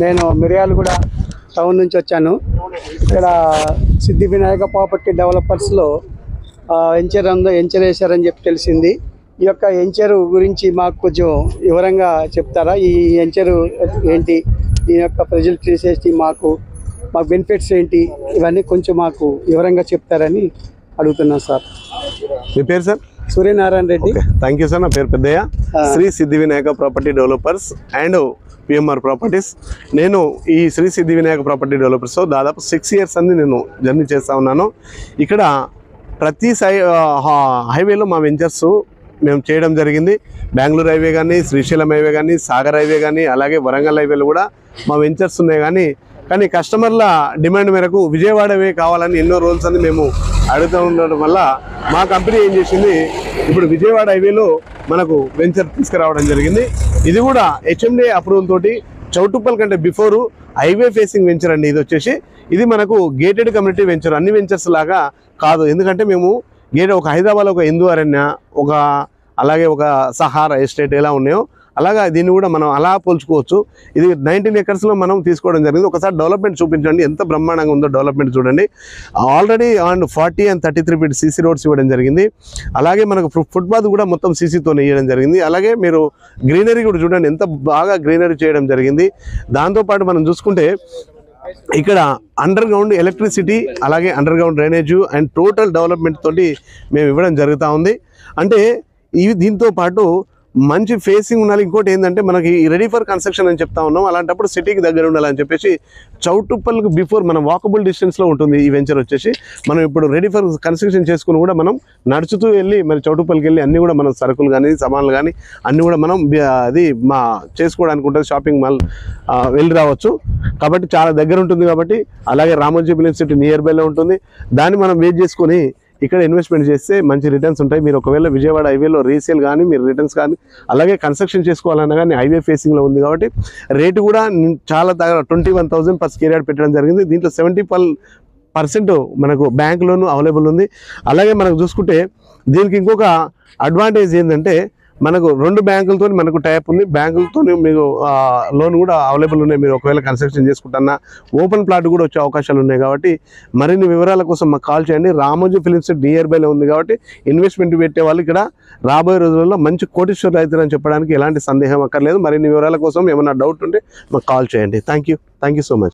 నేను మిర్యాలగూడ టౌన్ నుంచి వచ్చాను. ఇక్కడ సిద్ధి వినాయక ప్రాపర్టీ డెవలపర్స్లో వెంచర్ వేశారని చెప్పి తెలిసింది. ఈ యొక్క వెంచర్ గురించి మాకు కొంచెం వివరంగా చెప్తారా? ఈ వెంచర్ ఏంటి, ఈ యొక్క ఫెసిలిటీస్ ఏంటి, మాకు బెనిఫిట్స్ ఏంటి, ఇవన్నీ కొంచెం మాకు వివరంగా చెప్తారని అడుగుతున్నాను సార్. మీ పేరు sir? Suryanarayana Reddy. Thank you sir. నా పేరు పెద్దయ్య, శ్రీ సిద్ధి Vinayaka property developers and PMR properties. నేను ఈ శ్రీ సిద్ధి వినాయక ప్రాపర్టీ డెవలపర్స్తో దాదాపు 6 years అని నేను జర్నీ చేస్తూ ఉన్నాను. ఇక్కడ ప్రతి హైవేలో మా వెంచర్స్ మేము చేయడం జరిగింది. బెంగళూరు హైవే కానీ, శ్రీశైలం హైవే కానీ, సాగర్ హైవే కానీ, అలాగే వరంగల్ హైవేలో కూడా మా వెంచర్స్ ఉన్నాయి. కానీ కస్టమర్ల డిమాండ్ మేరకు విజయవాడ హైవే కావాలని ఎన్నో రోజులు అని మేము అడుగుతూ ఉండడం వల్ల మా కంపెనీ ఏం చేసింది, ఇప్పుడు విజయవాడ హైవేలో మనకు వెంచర్ తీసుకురావడం జరిగింది. ఇది కూడా HMDA అప్రూవల్ తోటి చౌటుప్పల్ కంటే బిఫోర్ హైవే ఫేసింగ్ వెంచర్ అండి. ఇది మనకు గేటెడ్ కమ్యూనిటీ వెంచర్. అన్ని వెంచర్స్ లాగా కాదు, ఎందుకంటే మేము ఒక హైదరాబాద్లో ఒక హిందూ అరణ్య, అలాగే ఒక సహారా ఎస్టేట్ ఎలా ఉన్నాయో అలాగా దీన్ని కూడా మనం అలా పోల్చుకోవచ్చు. ఇది 19 acres మనం తీసుకోవడం జరిగింది. ఒకసారి డెవలప్మెంట్ చూపించండి, ఎంత బ్రహ్మాండంగా ఉందో డెవలప్మెంట్ చూడండి. Already 40 and 33 feet CC roads ఇవ్వడం జరిగింది. అలాగే మనకు ఫుట్పాత్ కూడా మొత్తం CCతో ఇవ్వడం జరిగింది. అలాగే మీరు గ్రీనరీ కూడా చూడండి, ఎంత బాగా గ్రీనరీ చేయడం జరిగింది. దాంతోపాటు మనం చూసుకుంటే ఇక్కడ అండర్ గ్రౌండ్ ఎలక్ట్రిసిటీ, అలాగే under ground drainage and total development తోటి మేము ఇవ్వడం జరుగుతూ ఉంది. అంటే దీంతో పాటు మంచి ఫేసింగ్ ఉండాలి. ఇంకోటి ఏంటంటే మనకి రెడీ ఫర్ కన్స్ట్రక్షన్ అని చెప్తా ఉన్నాం. అలాంటప్పుడు సిటీకి దగ్గర ఉండాలని చెప్పేసి చౌటుప్పల్కి బిఫోర్ మనం వాకబుల్ డిస్టెన్స్లో ఉంటుంది ఈ వెంచర్ వచ్చేసి. మనం ఇప్పుడు రెడీ ఫర్ కన్స్ట్రక్షన్ చేసుకుని కూడా మనం నడుచుతూ వెళ్ళి మరి చౌటుప్పల్కి వెళ్ళి అన్నీ కూడా మనం సరుకులు కానీ సామాన్లు కానీ అన్నీ కూడా మనం అది చేసుకోవడానికి ఉంటుంది, షాపింగ్ మాల్ వెళ్ళి రావచ్చు. కాబట్టి చాలా దగ్గర ఉంటుంది కాబట్టి. అలాగే రామోజీ ఫిలిం సిటీ నియర్ బైలో ఉంటుంది. దాన్ని మనం వెయిట్ చేసుకొని ఇక్కడ ఇన్వెస్ట్మెంట్ చేస్తే మంచి రిటర్న్స్ ఉంటాయి. మీరు ఒకవేళ విజయవాడ హైవేలో రీసేల్ కానీ మీరు రిటర్న్స్ కానీ అలాగే కన్స్ట్రక్షన్ చేసుకోవాలన్నా కానీ హైవే ఫేసింగ్లో ఉంది కాబట్టి రేటు కూడా చాలా 21,000 per square yard పెట్టడం జరిగింది. దీంట్లో 70% మనకు బ్యాంక్ లోన్ అవైలబుల్ ఉంది. అలాగే మనకు చూసుకుంటే దీనికి ఇంకొక అడ్వాంటేజ్ ఏంటంటే మనకు 2 బ్యాంకులతో మనకు టైప్ ఉంది. బ్యాంకులతో మీకు లోన్ కూడా అవైలబుల్ ఉన్నాయి. మీరు ఒకవేళ కన్స్ట్రక్షన్ చేసుకుంటున్నా ఓపెన్ ప్లాట్ కూడా వచ్చే అవకాశాలు ఉన్నాయి. కాబట్టి మరిన్ని వివరాల కోసం మాకు కాల్ చేయండి. రామోజీ ఫిలిం సిటీ నియర్ బైలో ఉంది కాబట్టి ఇన్వెస్ట్మెంట్ పెట్టే వాళ్ళు ఇక్కడ రాబోయే రోజుల్లో మంచి కోటీశ్వరులు అవుతారని చెప్పడానికి ఎలాంటి సందేహం అక్కర్లేదు. మరిన్ని వివరాల కోసం ఏమైనా డౌట్ ఉంటే మాకు కాల్ చేయండి. Thank you so much.